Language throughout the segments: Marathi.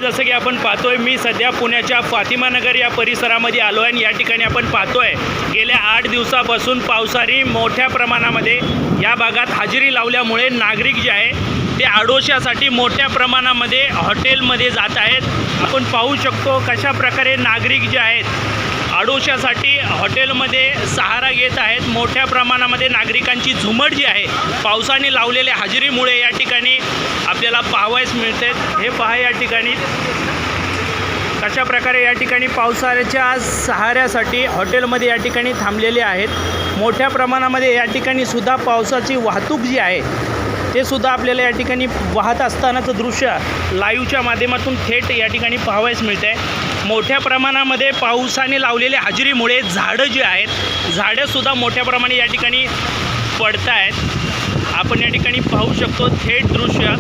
जसं की आपण पाहतोय, मी सध्या पुण्याच्या फातिमा नगर या परिसरामध्ये आलो आहे आणि या ठिकाणी आपण पाहतोय गेल्या 8 दिवसापासून पावसाने मोठ्या प्रमाणामध्ये या भागात हजेरी लावल्यामुळे नागरिक जे आहे ते आडोशासाठी मोठ्या प्रमाणामध्ये हॉटेलमध्ये जात आहेत। आपण पाहू शकतो कशा प्रकारे नागरिक जे आहेत आडोशासाठी हॉटेलमध्ये सहारा घेत आहेत। मोठ्या प्रमाणामध्ये नागरिकांची झुमड जी आहे पावसाने लावलेल्या हजेरीमुळे या ठिकाणी आपल्याला पाहावयास मिळते। हे पहा या ठिकाणी कशा प्रकारे या ठिकाणी पावसाच्या सहाऱ्यासाठी हॉटेलमध्ये या ठिकाणी थांबलेले आहेत। मोठ्या प्रमाणामध्ये या ठिकाणी सुद्धा पावसाची वाहतूक जी आहे ते सुद्धा आपल्याला या ठिकाणी वाहत असतानाचं दृश्य लाईव्हच्या माध्यमातून थेट या ठिकाणी पाहावयास मिळते आहे। मोठ्या प्रमाणामध्ये पावसाने लावलेल्या हजेरीमुळे झाडं जी आहेत झाडंसुद्धा मोठ्या प्रमाणात या ठिकाणी पडत आहेत। आपण या ठिकाणी पाहू शकतो थेट दृश्य।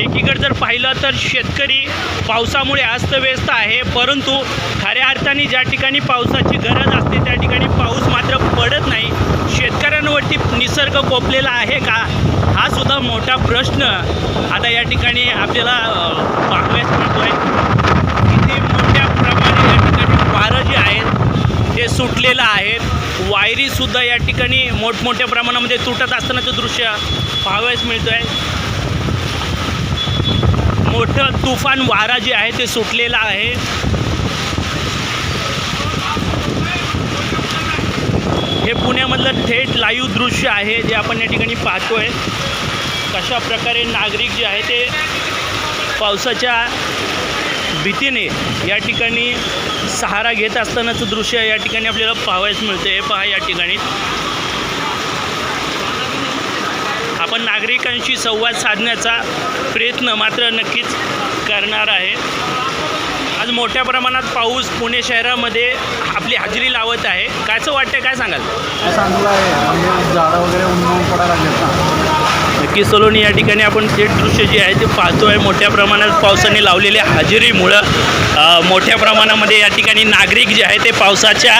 एकीकडे जर पाहिलं तर शेतकरी पावसामुळे अस्तव्यस्त आहे, परंतु खऱ्या अर्थाने ज्या ठिकाणी पावसाची गरज असते त्या ठिकाणी पाऊस मात्र पडत नाही। शेतकऱ्यांवरती निसर्ग कोपलेला आहे का, हा सुद्धा मोठा प्रश्न आता या ठिकाणी आपल्याला पाहावयास मिळतोय। किती मोठ्या प्रमाणे या ठिकाणी वारं जे आहेत ते सुटलेलं आहेत, वायरीसुद्धा या ठिकाणी मोठमोठ्या प्रमाणामध्ये तुटत असतानाचं दृश्य पाहावयास मिळतोय। मोठं तुफान वारा जे आहे ते सुटलेलं आहे। हे पुण्यामधलं थेट लाईव्ह दृश्य आहे जे आपण या ठिकाणी पाहतोय। कशा प्रकारे नागरिक जे आहे ते पावसाच्या भीतीने या ठिकाणी सहारा घेत असतानाचं दृश्य या ठिकाणी आपल्याला पाहावयास मिळते। हे पहा या ठिकाणी आपण नागरिकांशी संवाद साधण्याचा प्रयत्न मात्र नक्कीच करणार आहे। आज मोठ्या प्रमाणात पाऊस पुणे शहरामध्ये आपली हजेरी लावत आहे। कायचं वाटतं, काय सांगाल? चांगलं आहे, म्हणजे झाडं वगैरे उन्हाळून पडायला लागलेत ना। नक्की सलोनी या ठिकाणी आपण थेट दृश्य जे आहे ते पाहतोय। मोठ्या प्रमाणात पावसाने लावलेल्या हजेरीमुळं मोठ्या प्रमाणामध्ये या ठिकाणी नागरिक जे आहे ते पावसाच्या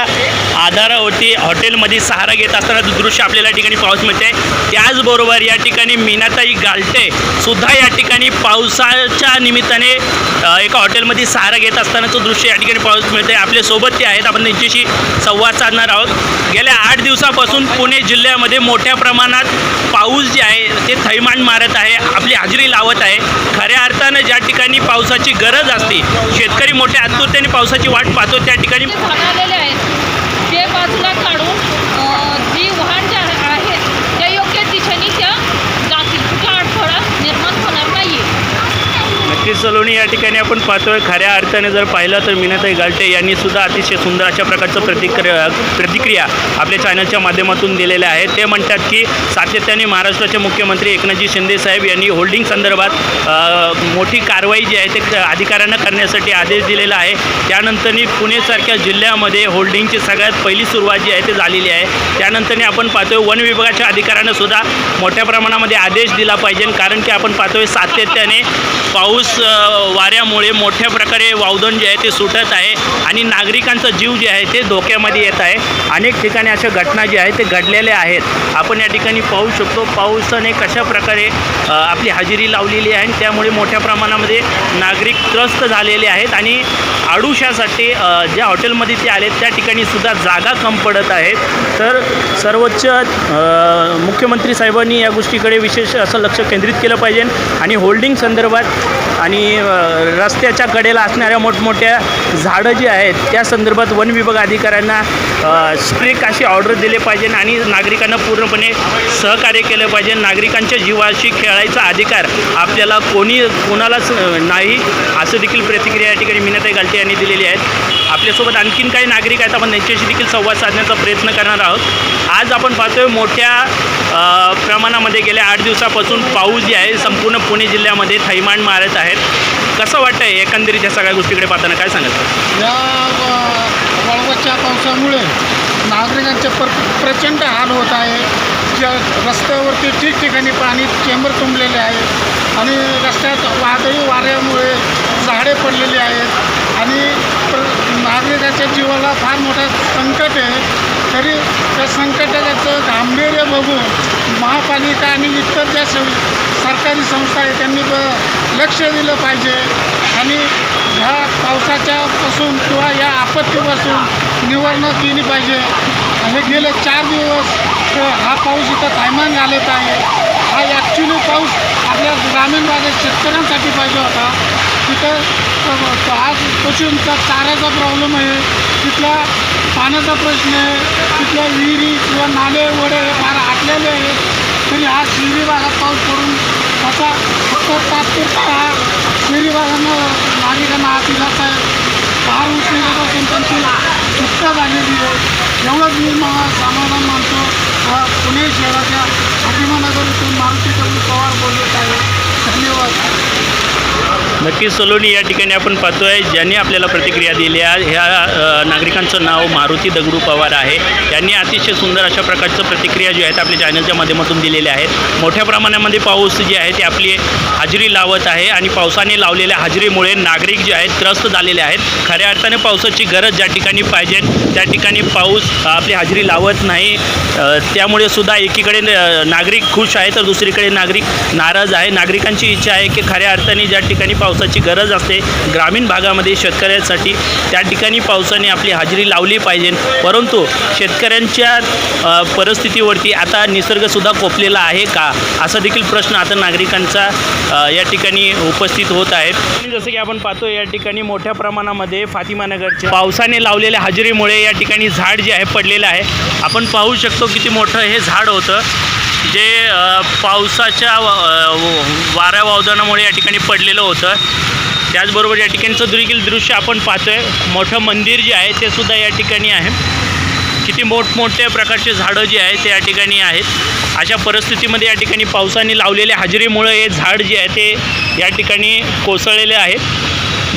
आधारावरती हॉटेलमध्ये सहारा घेत असताना दृश्य आपल्याला या ठिकाणी पाऊस मिळते। त्याचबरोबर या ठिकाणी मीनाताई गालटे सुद्धा या ठिकाणी पावसाच्या निमित्ताने एका हॉटेलमध्ये सहारा घेत असतानाचं दृश्य या ठिकाणी पाऊस मिळते। आपल्यासोबत ते आहेत, आपण त्यांच्याशी संवाद साधणार आहोत। गेल्या 8 दिवसापासून पुणे जिल्ह्यामध्ये मोठ्या प्रमाणात पाऊस जे आहे ते थैमान मारत आहे, आपली हजेरी लावत आहे। खऱ्या अर्थानं ज्या ठिकाणी पावसाची गरज असते, शेतकरी मोठ्या आतुरतेने पावसाची वाट पाहतो त्या ठिकाणी आलेले आहेत ते बाजूला काढून जी वाहन जे आहेत त्या योग्य दिशेने त्या जातील, कुठला अडथळा निर्माण होणार नाही। नक्कीच सलोनी या ठिकाणी आपण पाहतोय खऱ्या अर्थाने जर पाहिलं तर मीनाताई गालटे यांनी सुद्धा अतिशय सुंदर अशा प्रकारचं प्रतिक्रिया आपल्या चॅनलच्या माध्यमातून दिलेल्या आहेत। ते म्हणतात की सातत्याने महाराष्ट्राचे मुख्यमंत्री एकनाथजी शिंदे साहेब यांनी होल्डिंग संदर्भात मोठी कारवाई जी आहे ते अधिकाऱ्यांना करण्यासाठी आदेश दिलेला आहे। त्यानंतरनी पुणेसारख्या जिल्ह्यामध्ये होल्डिंगची सगळ्यात पहिली सुरुवात जी आहे ते झालेली आहे। त्यानंतरनी आपण पाहतोय वन विभागाच्या अधिकाऱ्यांना सुद्धा मोठ्या प्रमाणामध्ये आदेश दिला पाहिजे, कारण की आपण पाहतोय सातत्याने पाऊस वाऱ्यामुळे मोठ्या प्रकारे वावदन जे आहे ते सुटत आहे आणि नागरिकांचा जीव जे आहे ते धोक्यामध्ये येत आहे। अनेक ठिकाणी अशा घटना ज्या आहेत ते घडलेल्या आहेत। आपण या ठिकाणी पाहू शकतो पावसाने कशा प्रकारे आपली हजेरी लावलेली आहे आणि त्यामुळे मोठ्या प्रमाणामध्ये नागरिक त्रस्त झालेले आहेत आणि आडोशासाठी ज्या हॉटेलमध्ये ते आले त्या ठिकाणी सुद्धा जागा कम पडत आहेत। तर सर्वोच्च मुख्यमंत्री साहेबांनी या गोष्टीकडे विशेष असं लक्ष केंद्रित केलं पाहिजे आणि होल्डिंग संदर्भात आणि रस्त्याच्या कडेला असणाऱ्या मोठमोठ्या झाडं जी आहेत त्या संदर्भात वन विभाग अधिकाऱ्यांना स्ट्रिक्ट अशी ऑर्डर दिले पाहिजे आणि नागरिकांना पूर्णपणे सहकार्य केलं पाहिजे। नागरिकांच्या जीवाशी खेळायचा अधिकार आपल्याला कोणालाच नाही, असं देखील प्रतिक्रिया या ठिकाणी मीनाताई गालटे यांनी दिलेली आहेत। आपल्यासोबत आणखीन काही नागरिक आहेत, आपण त्यांच्याशी देखील संवाद साधण्याचा प्रयत्न करणार आहोत। आज आपण पाहतोय मोठ्या प्रमाणामध्ये गेल्या 8 दिवसापासून पाऊस जे आहे संपूर्ण पुणे जिल्ह्यामध्ये थैमान मारत आहेत। कसं वाटतं आहे एकंदरीत या सगळ्या गोष्टीकडे पाहताना, काय सांगायचं? या वळवाच्या पावसामुळे नागरिकांचे प्रचंड हाल होत आहे। ज्या रस्त्यावरती ठिकठिकाणी पाणी चेंबर तुंबलेले आहे आणि रस्त्यात वादळी वाऱ्यामुळे झाडे पडलेली आहेत आणि नागरिकांच्या जीवाला फार मोठा संकट आहे। तरी त्या संकटाचं गांभीर्य बघून महापालिका आणि इतर ज्या सरकारी संस्था आहेत त्यांनी लक्ष लक्ष दिलं पाहिजे आणि ह्या पावसाच्यापासून किंवा या आपत्तीपासून निवारणा केली पाहिजे. हे गेले 4 दिवस हा पाऊस इथं थैमान घालत आहे. हा ॲक्च्युली पाऊस आपल्या ग्रामीण भागात शेतकऱ्यांसाठी पाहिजे होता. तिथं आज पशूंचा चाऱ्याचा प्रॉब्लेम आहे, तिथला पाण्याचा प्रश्न आहे, तिथल्या विहिरी किंवा नाले वडे हे फार आटलेले आहेत. तरी हा शहरी भागात पाऊस पडून त्याचा फक्त तात्पुरता हा शहरी भागांना नागरिकांना हाती जात आहे. फार उशिरापासून त्यांची सुटका झालेली आहे. एवढंच मी समाधान मानतो. पुणे शहराच्या हातिमानगर इथून मारुती पवार बोलत आहे. धन्यवाद. नक्कीच सलोनी या ठिकाणी आपण पाहतो आहे ज्यांनी आपल्याला प्रतिक्रिया दिली आहे. ह्या नागरिकांचं नाव मारुती दगडू पवार आहे. यांनी अतिशय सुंदर अशा प्रकारचं प्रतिक्रिया जी आहेत आपल्या चॅनलच्या माध्यमातून दिलेल्या आहेत. मोठ्या प्रमाणामध्ये पाऊस जे आहे ते आपली हजेरी लावत आहे आणि पावसाने लावलेल्या हजेरीमुळे नागरिक जे आहेत त्रस्त झालेले आहेत. खऱ्या अर्थाने पावसाची गरज ज्या ठिकाणी पाहिजे त्या ठिकाणी पाऊस आपली हजेरी लावत नाही. त्यामुळे सुद्धा एकीकडे नागरिक खुश आहे तर दुसरीकडे नागरिक नाराज आहे. नागरिकांची इच्छा आहे की खऱ्या अर्थाने ज्या ठिकाणी पावसाची गरज असते ग्रामीण भागामध्ये शेतकऱ्यांसाठी त्या ठिकाणी पावसाने आपली हजेरी लावली पाहिजे. परंतु शेतकऱ्यांच्या परिस्थितीवरती आता निसर्गसुद्धा कोपलेला आहे का असा देखील प्रश्न आता नागरिकांचा या ठिकाणी उपस्थित होत आहेत. जसं की आपण पाहतो या ठिकाणी मोठ्या प्रमाणामध्ये फातिमानगरच्या पावसाने लावलेल्या हजेरीमुळे या ठिकाणी झाड जे आहे पडलेलं आहे. आपण पाहू शकतो किती मोठं हे झाड होतं जे पावसाच्या वाऱ्या वावदानामुळे या ठिकाणी पडलेलं होतं. त्याचबरोबर या ठिकाणचं देखील दृश्य आपण पाहतो आहे. मोठं मंदिर जे आहे ते सुद्धा या ठिकाणी आहे. किती मोठमोठ्या प्रकारचे झाडं जे आहेत ते या ठिकाणी आहेत. अशा परिस्थितीमध्ये या ठिकाणी पावसाने लावलेल्या हजेरीमुळे हे झाड जे आहे ते या ठिकाणी कोसळलेले आहे.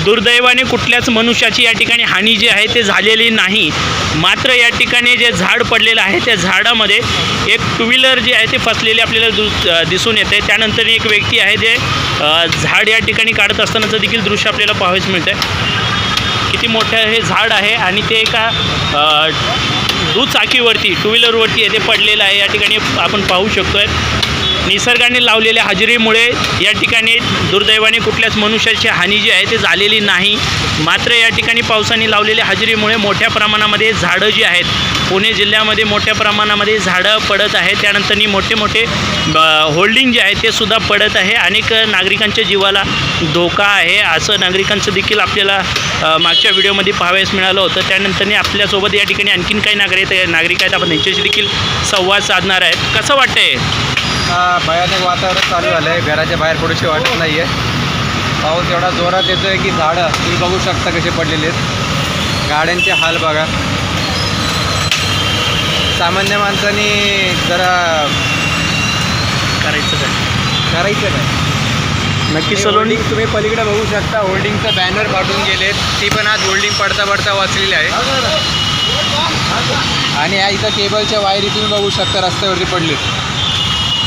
दुर्दैवाने कुठल्याच मनुष्याची या ठिकाणी हानी जी आहे ते झालेली नाही. मात्र या ठिकाणी जे झाड पडलेलं आहे त्या झाडामध्ये एक 2 व्हीलर जे आहे ते फसलेले आपल्याला दिसून येते. त्यानंतर एक व्यक्ती आहे जे झाड या ठिकाणी काढत असतानाचं देखील दृश्य आपल्याला पाहायचं मिळतं आहे. किती मोठं हे झाड आहे आणि ते एका दुचाकीवरती 2 व्हीलरवरती आहे ते पडलेलं आहे. या ठिकाणी आपण पाहू शकतो आहे. निसर्गाने लावलेल्या हजेरीमुळे या ठिकाणी दुर्दैवाने कुठल्याच मनुष्याची हानी जी आहे ते झालेली नाही. मात्र या ठिकाणी पावसाने लावलेल्या हजेरीमुळे मोठ्या प्रमाणामध्ये झाडं जी आहेत पुणे जिल्ह्यामध्ये मोठ्या प्रमाणामध्ये झाडं पडत आहेत. त्यानंतर मोठे मोठे होल्डिंग जे आहे ते सुद्धा पडत आहे. अनेक नागरिकांच्या जीवाला धोका आहे असं नागरिकांचं देखील आपल्याला मागच्या व्हिडिओमध्ये पाहावयास मिळालं होतं. त्यानंतर आपल्यासोबत या ठिकाणी आणखीन काही नागरिक आहेत. आपण त्यांच्याशी देखील संवाद साधणार आहेत. कसं वाटतंय? भयानक वातावरण चालू झालं आहे. घराच्या बाहेर पडूशी वाटत नाही आहे. पाऊस एवढा जोरात येतो आहे की झाडं तुम्ही बघू शकता कसे पडलेले आहेत. गाड्यांचे हाल बघा. सामान्य माणसांनी जरा करायचं काय? नक्की सलोनी होल्डिंग तुम्ही पलीकडे बघू शकता. होल्डिंगचं बॅनर फाटून गेलेत. ती पण आज होल्डिंग पडता पडता वाचलेली आहे. आणि ह्या इथं केबलच्या वायरी तुम्ही बघू शकता रस्त्यावरती पडलेत.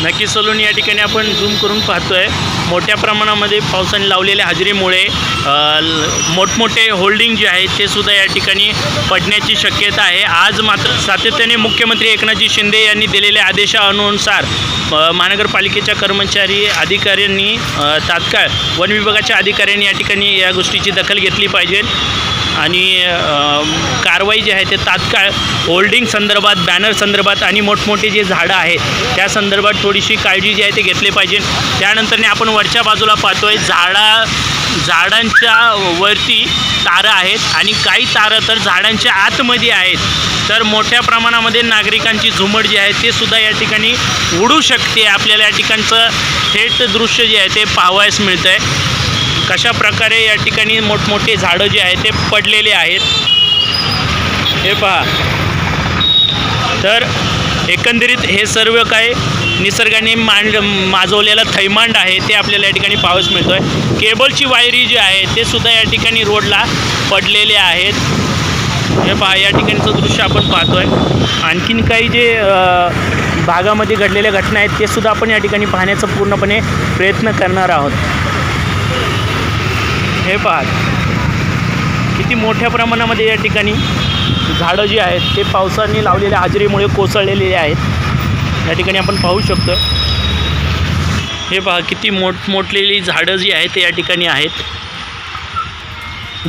नक्की सलोनी या ठिकाणी आपण झूम करून पाहतो आहे. मोठ्या प्रमाणामध्ये पावसाने लावलेल्या हजेरीमुळे मोठमोठे होल्डिंग जे आहेत ते सुद्धा या ठिकाणी पडण्याची शक्यता आहे. आज मात्र सातत्याने मुख्यमंत्री एकनाथजी शिंदे यांनी दिलेल्या आदेशानुसार महानगरपालिकेच्या कर्मचारी अधिकाऱ्यांनी तात्काळ वन विभागाच्या अधिकाऱ्यांनी या ठिकाणी या गोष्टीची दखल घेतली पाहिजे आणि कारवाई जी आहे ते तात्काळ होल्डिंग संदर्भात बॅनर संदर्भात आणि मोठमोठे जे झाडं आहेत त्या संदर्भात थोडीशी काळजी जी आहे ते घेतली पाहिजे. त्यानंतरने आपण वरच्या बाजूला पाहतो आहे झाडांच्या वरती तारं आहेत आणि काही तारं तर झाडांच्या आतमध्ये आहेत. तर मोठ्या प्रमाणामध्ये नागरिकांची झुमड जी आहे ते सुद्धा या ठिकाणी उडू शकते. आपल्याला या ठिकाणचं थेट दृश्य जे आहे ते पाहावयास मिळतं आहे. कशा प्रकारे या ठिकाणी मोठमोठे झाडं जे आहेत ते पडलेले आहेत हे पहा. तर एकंदरीत हे सर्व काय निसर्गाने माजवलेला थैमांड आहे ते आपल्याला या ठिकाणी पाहावयास मिळतो आहे. केबलची वायरी जी आहे ते सुद्धा या ठिकाणी रोडला पडलेले आहेत. हे पहा या ठिकाणचं दृश्य आपण पाहतो आहे. आणखीन काही जे भागामध्ये घडलेल्या घटना आहेत ते सुद्धा आपण या ठिकाणी पाहण्याचा पूर्णपणे प्रयत्न करणार आहोत. हे पहा किती मोठ्या प्रमाणामध्ये या ठिकाणी झाडं जी आहेत ते पावसाने लावलेल्या हजेरीमुळे कोसळलेले आहेत. या ठिकाणी आपण पाहू शकतो. हे पहा किती मोठमोठलेली झाडं जी आहेत ते या ठिकाणी आहेत.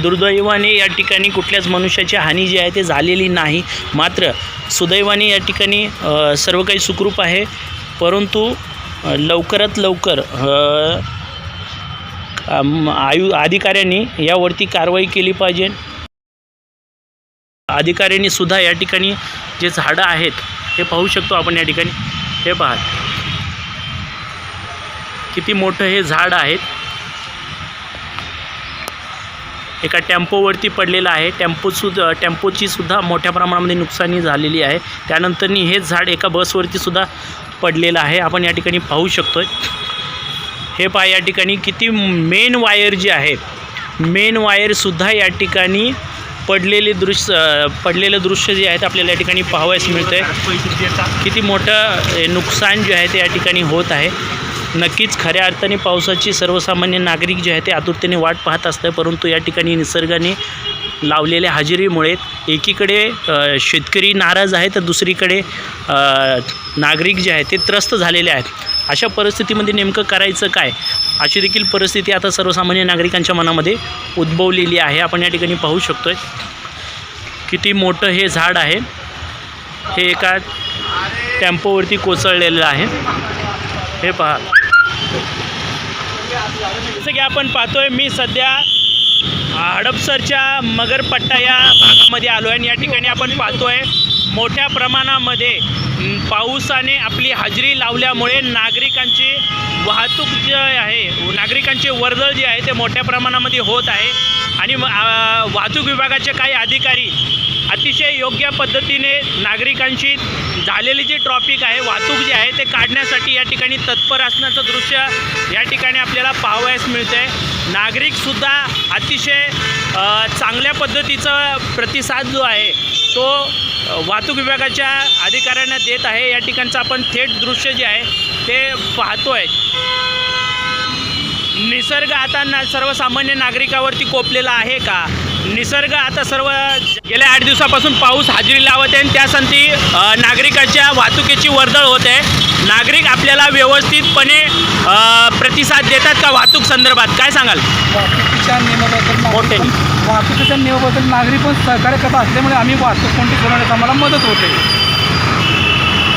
दुर्दैवाने या ठिकाणी कुठल्याच मनुष्याची हानी जी आहे ते झालेली नाही. मात्र सुदैवाने या ठिकाणी सर्व काही सुखरूप आहे. परंतु लवकरात लवकर अधिकाऱ्यांनी यावरती कारवाई केली पाहिजे. अधिकाऱ्यांनी सुद्धा या ठिकाणी जे झाडं आहेत हे पाहू शकतो आपण या ठिकाणी. हे पहा किती मोठं हे झाड आहे. एका टेम्पोवरती पडलेलं आहे. टेम्पोची सुद्धा मोठ्या प्रमाणामध्ये नुकसानी झालेली आहे. त्यानंतरनी हे झाड एका बसवरती सुद्धा पडलेलं आहे. आपण या ठिकाणी पाहू शकतोय. हे पहा या ठिकाणी किती मेन वायर जी आहे, मेन वायरसुद्धा या ठिकाणी पडलेलं दृश्य जे आहे ते आपल्याला या ठिकाणी पाहावयास मिळतं आहे. किती मोठं नुकसान जे आहे ते या ठिकाणी होत आहे. नक्कीच खऱ्या अर्थाने पावसाची सर्वसामान्य नागरिक जे आहे ते आतुरतेने वाट पाहत असतात. परंतु या ठिकाणी निसर्गाने लावलेल्या हजेरीमुळे एकीकडे शेतकरी नाराज आहे तर दुसरीकडे नागरिक जे आहेत ते त्रस्त झालेले आहेत. अशा परिस्थितीमध्ये नेमकं करायचं काय, अशी देखील परिस्थिती आता सर्वसामान्य नागरिकांच्या मनामध्ये उद्भवलेली आहे. आपण या ठिकाणी पाहू शकतोय किती मोठं हे झाड आहे. हे एका टेम्पोवरती कोसळलेलं आहे. हे पहा जसं की आपण पाहतोय मी सध्या हडपसरच्या मगरपट्टा या भागामध्ये आलो आहे. आणि या ठिकाणी आपण पाहतोय मोठ्या प्रमाणामध्ये पावसाने आपली हजेरी लावल्यामुळे नागरिकांची वाहतूक जी आहे, नागरिकांची वर्दळ जी आहे ते मोठ्या प्रमाणामध्ये होत आहे. आणि वाहतूक विभागाचे काही अधिकारी अतिशय योग्य पद्धतीने नागरिकांची झालेली जी ट्रॉफिक आहे, वाहतूक जी आहे ते काढण्यासाठी या ठिकाणी तत्पर असण्याचं दृश्य या ठिकाणी आपल्याला पाहावयास मिळतं आहे. नागरिकसुद्धा अतिशय चांगल्या पद्धतीचा प्रतिसाद जो आहे तो वाहतूक विभागाच्या अधिकाऱ्यांना देत आहे. या ठिकाणचं आपण थेट दृश्य जे आहे ते पाहतोय. निसर्ग आता सर्वसामान्य नागरिकावरती कोपलेला आहे का? निसर्ग आता गेल्या 8 दिवसापासून पाऊस हजेरी लावत आहे आणि त्यासाठी नागरिकाच्या वाहतुकीची वर्दळ होत आहे. नागरिक आपल्याला व्यवस्थितपणे प्रतिसाद देतात का वाहतूक संदर्भात? काय सांगाल? वाहतुकीच्या नियमाबद्दल नागरिक पण सहकार्य करत असल्यामुळे आम्ही वाहतूक कोणती सोडवण्यास आम्हाला मदत होते.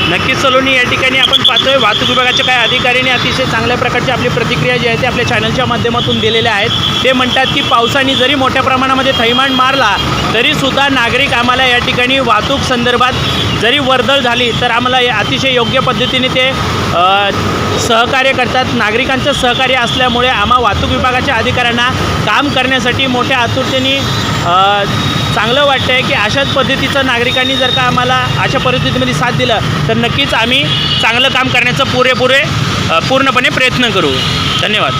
नक्कीच सलोनी या ठिकाणी आपण पाहतोय वाहतूक विभागाच्या काही अधिकाऱ्यांनी अतिशय चांगल्या प्रकारची आपली प्रतिक्रिया जी आहे ते आपल्या चॅनलच्या माध्यमातून दिलेल्या आहेत. ते म्हणतात की पावसाने जरी मोठ्या प्रमाणामध्ये थैमान मारला तरीसुद्धा नागरिक आम्हाला या ठिकाणी वाहतूक संदर्भात जरी वर्दळ झाली तर आम्हाला अतिशय योग्य पद्धतीने ते सहकार्य करतात. नागरिकांचं सहकार्य असल्यामुळे आम्हा वाहतूक विभागाच्या अधिकाऱ्यांना काम करण्यासाठी मोठ्या आतुरतेने चांगलं वाटतं आहे की अशाच पद्धतीचं नागरिकांनी जर का आम्हाला अशा परिस्थितीमध्ये साथ दिलं तर नक्कीच आम्ही चांगलं काम करण्याचा पूर्णपणे प्रयत्न करू. धन्यवाद.